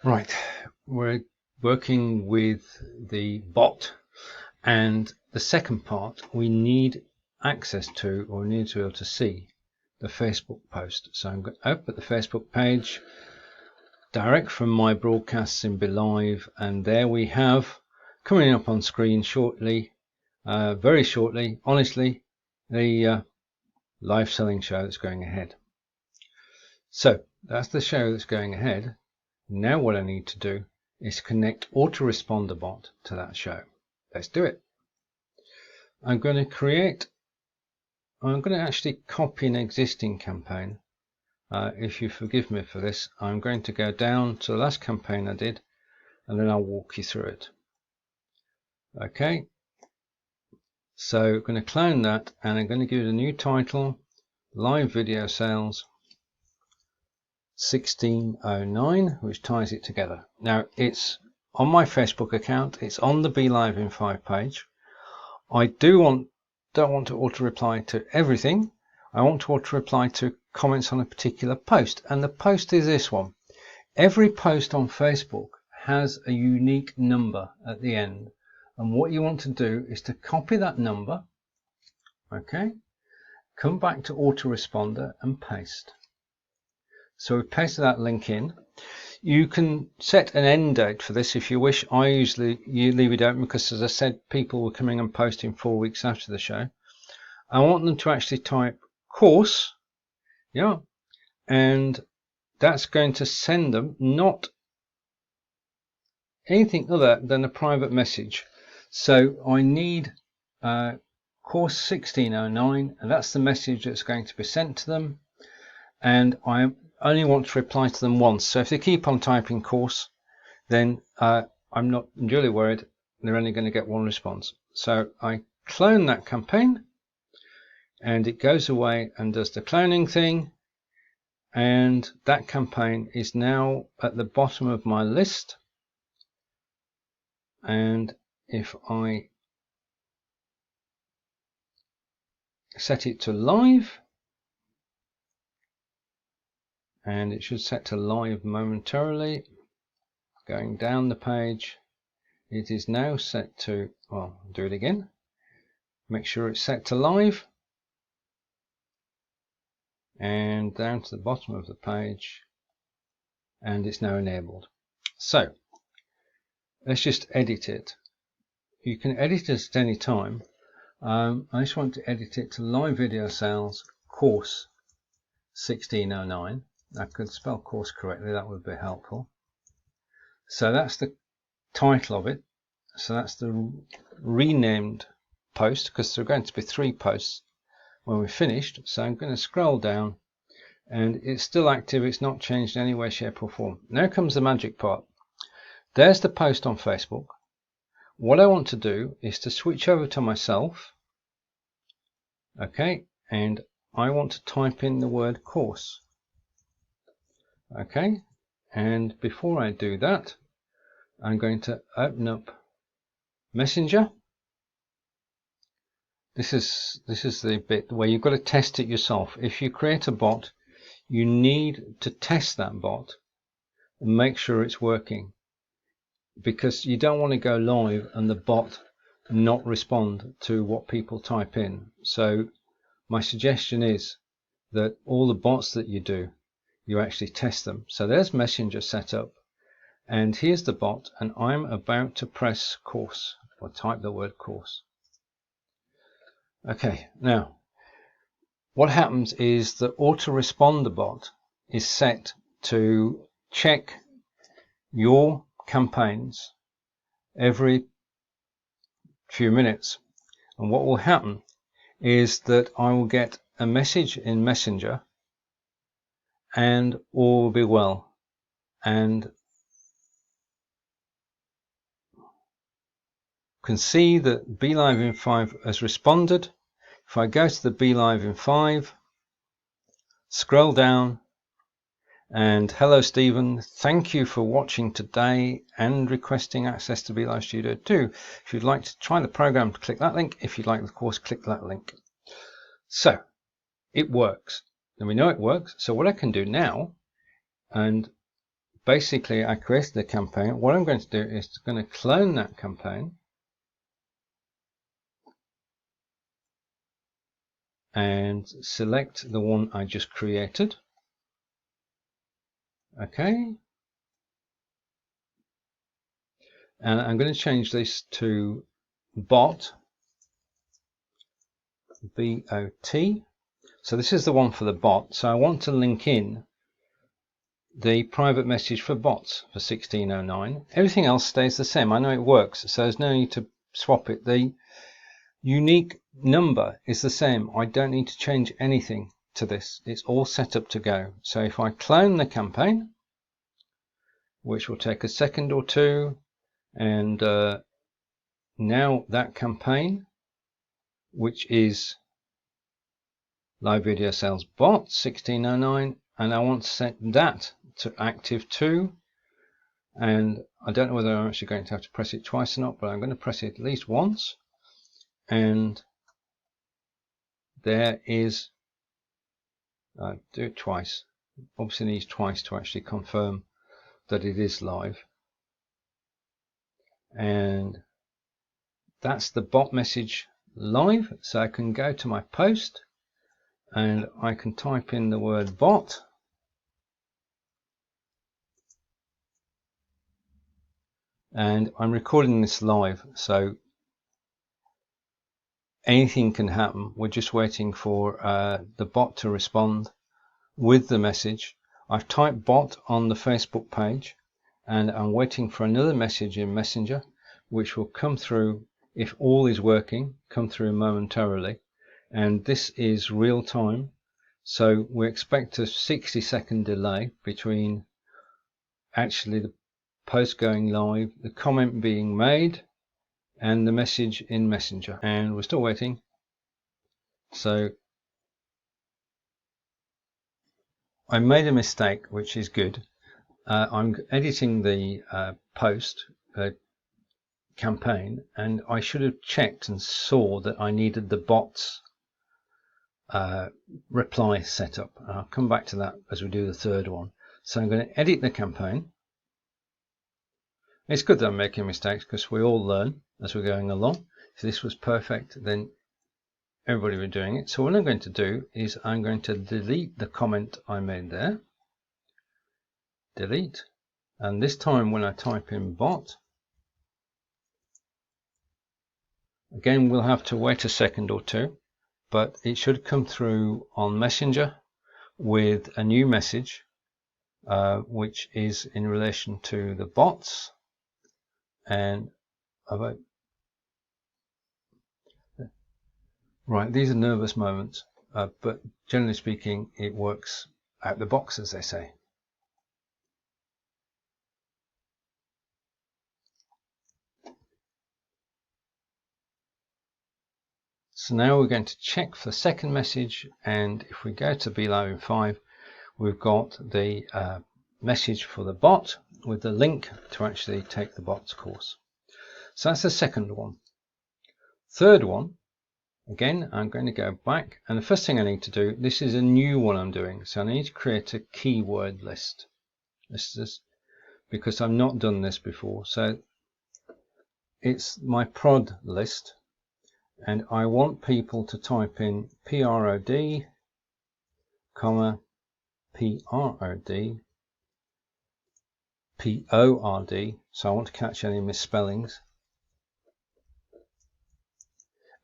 Right, we're working with the bot, and the second part, we need access to, or need to be able to see, the Facebook post. So I'm going to open the Facebook page direct from my broadcasts in BeLive, and there we have coming up on screen shortly, very shortly, honestly, the live selling show that's going ahead. So that's the show that's going ahead. Now what I need to do is connect Autoresponder Bot to that show. Let's do it. I'm going to actually copy an existing campaign. If you forgive me for this, I'm going to go down to the last campaign I did, and then I'll walk you through it. Okay, so I'm going to clone that, and I'm going to give it a new title, Live Video Sales 1609, which ties it together. Now it's on my Facebook account, it's on the BeLive in 5 page. I don't want to auto reply to everything. I want to auto reply to comments on a particular post, and the post is this one. Every post on Facebook has a unique number at the end, and what you want to do is to copy that number, okay, come back to Autoresponder and paste. So we've pasted that link in. You can set an end date for this if you wish. I usually leave it open because, as I said, people were coming and posting 4 weeks after the show. I want them to actually type course, yeah, and that's going to send them not anything other than a private message. So I need course 1609, and that's the message that's going to be sent to them, and I only want to reply to them once. So if they keep on typing course, then I'm not really worried. They're only going to get one response. So I clone that campaign, and it goes away and does the cloning thing, and that campaign is now at the bottom of my list. And if I set it to live, and it should set to live momentarily, going down the page, it is now set to, well, I'll do it again, make sure it's set to live, and down to the bottom of the page, and it's now enabled. So let's just edit it. You can edit it at any time. I just want to edit it to Live Video Sales Course 1609. I could spell course correctly, that would be helpful. So that's the title of it. So that's the renamed post, because there are going to be 3 posts when we're finished. So I'm going to scroll down, and it's still active. It's not changed in any way, shape or form. Now comes the magic part. There's the post on Facebook. What I want to do is to switch over to myself. Okay, and I want to type in the word course. Okay, and before I do that, I'm going to open up Messenger. This is the bit where you've got to test it yourself. If you create a bot, you need to test that bot and make sure it's working, because you don't want to go live and the bot not respond to what people type in. So my suggestion is that all the bots that you do, you actually test them. So there's Messenger set up, and here's the bot, and I'm about to press course, or type the word course. Okay, now what happens is the Autoresponder Bot is set to check your campaigns every few minutes, and what will happen is that I will get a message in Messenger and all will be well, and can see that BeLive in 5 has responded. If I go to the BeLive in 5, scroll down, and hello Stephen, thank you for watching today and requesting access to BeLive Studio 2. If you'd like to try the program, click that link. If you'd like the course, click that link. So it works, and we know it works. So what I can do now, and basically I created the campaign. What I'm going to do is going to clone that campaign and select the one I just created. Okay. And I'm going to change this to bot, B-O-T. So this is the one for the bot. So I want to link in the private message for bots for 1609. Everything else stays the same. I know it works, so there's no need to swap it. The unique number is the same. I don't need to change anything to this. It's all set up to go. So if I clone the campaign, which will take a second or two, and now that campaign, which is live video sales bot 1609, and I want to set that to active 2, and I don't know whether I'm actually going to have to press it twice or not, but I'm going to press it at least once, and there is do it twice. Obviously needs twice to actually confirm that it is live, and that's the bot message live. So I can go to my post and I can type in the word bot, and I'm recording this live, so anything can happen. We're just waiting for the bot to respond with the message. I've typed bot on the Facebook page, and I'm waiting for another message in Messenger, which will come through, if all is working, come through momentarily. And this is real time, so we expect a 60-second delay between actually the post going live, the comment being made, and the message in Messenger. And we're still waiting. So I made a mistake, which is good. I'm editing the post campaign, and I should have checked and saw that I needed the bot's reply setup. I'll come back to that as we do the third one. So I'm going to edit the campaign. It's good that I'm making mistakes, because we all learn as we're going along. If this was perfect, then everybody would be doing it. So what I'm going to do is I'm going to delete the comment I made there. Delete. And this time when I type in bot, again we'll have to wait a second or two, but it should come through on Messenger with a new message, which is in relation to the bots. And about right, these are nervous moments, but generally speaking it works out the box, as they say. So now we're going to check for the second message, and if we go to BeLive in 5, we've got the message for the bot with the link to actually take the bot's course. So that's the second one. Third one, again, I'm going to go back, and the first thing I need to do, this is a new one I'm doing, so I need to create a keyword list. This is because I've not done this before. So it's my prod list, and I want people to type in PROD, comma, PROD, PORD, so I want to catch any misspellings.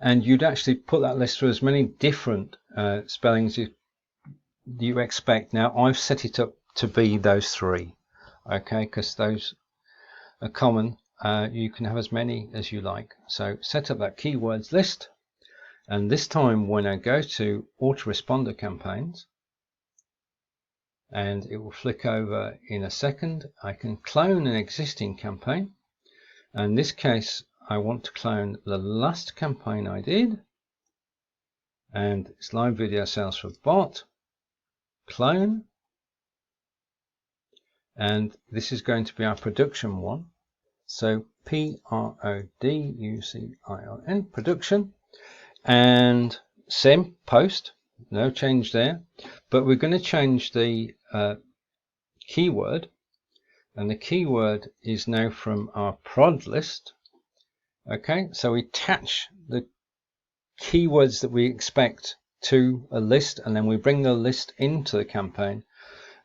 And you'd actually put that list through as many different spellings you expect. Now I've set it up to be those 3, okay, because those are common. You can have as many as you like. So set up that keywords list, and this time when I go to autoresponder campaigns, and it will flick over in a second, I can clone an existing campaign. And in this case I want to clone the last campaign I did, and it's live video sales for bot, clone, and this is going to be our production one. So PRODUCION, production, and same post, no change there, but we're going to change the keyword. and the keyword is now from our prod list. Okay, so we attach the keywords that we expect to a list, and then we bring the list into the campaign,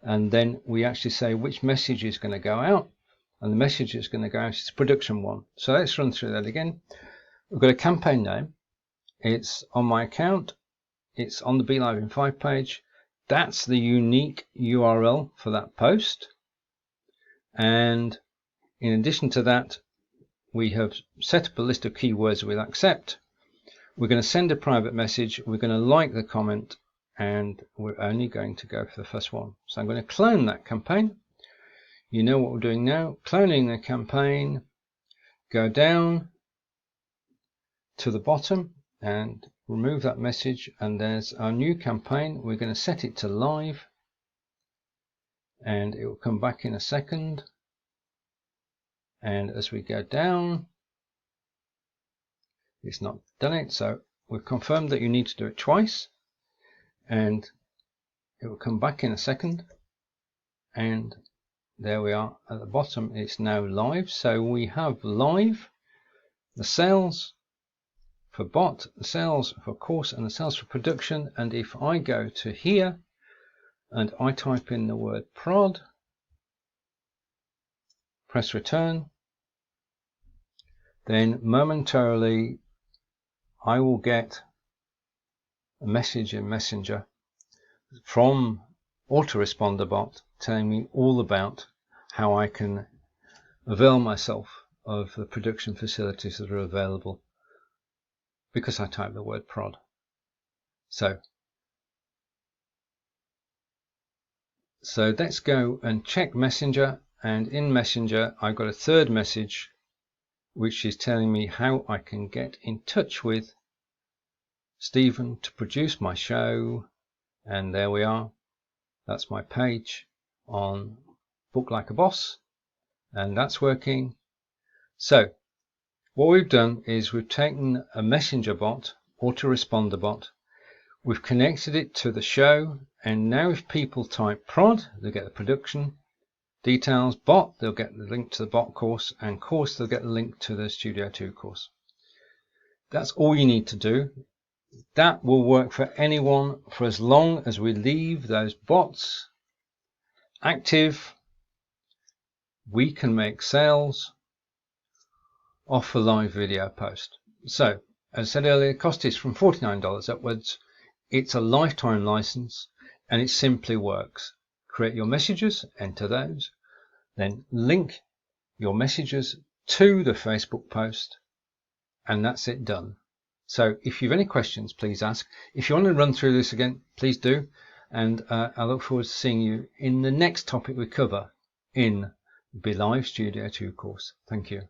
and then we actually say which message is going to go out, and the message is going to go out is production 1. So let's run through that again. We've got a campaign name. It's on my account. It's on the BeLive in 5 page. That's the unique URL for that post. And in addition to that, we have set up a list of keywords we'll accept. We're going to send a private message. We're going to like the comment, and we're only going to go for the first one. So I'm going to clone that campaign. You know what we're doing now. Cloning the campaign. Go down to the bottom and remove that message, and there's our new campaign. We're going to set it to live, and it will come back in a second. And as we go down, it's not done it, so we've confirmed that you need to do it twice, and it will come back in a second. And there we are at the bottom. It's now live. So we have live, the sales for bot, the sales for course, and the sales for production. And if I go to here and I type in the word prod, press return, then momentarily I will get a message in Messenger from Autoresponder Bot telling me all about how I can avail myself of the production facilities that are available because I type the word prod. So let's go and check Messenger, and in Messenger I've got a third message which is telling me how I can get in touch with Stephen to produce my show. And there we are. That's my page on Book Like a Boss, and that's working. So what we've done is we've taken a messenger bot, Autoresponder Bot, we've connected it to the show, and now if people type prod, they'll get the production details, bot, they'll get the link to the bot course, and course, they'll get the link to the Studio 2 course. That's all you need to do. That will work for anyone for as long as we leave those bots active. We can make sales off a live video post. So as I said earlier, the cost is from $49 upwards. It's a lifetime license, and it simply works. Create your messages, enter those, then link your messages to the Facebook post, and that's it done. So if you have any questions, please ask. If you want to run through this again, please do. And I look forward to seeing you in the next topic we cover in BeLive Studio 2 course. Thank you.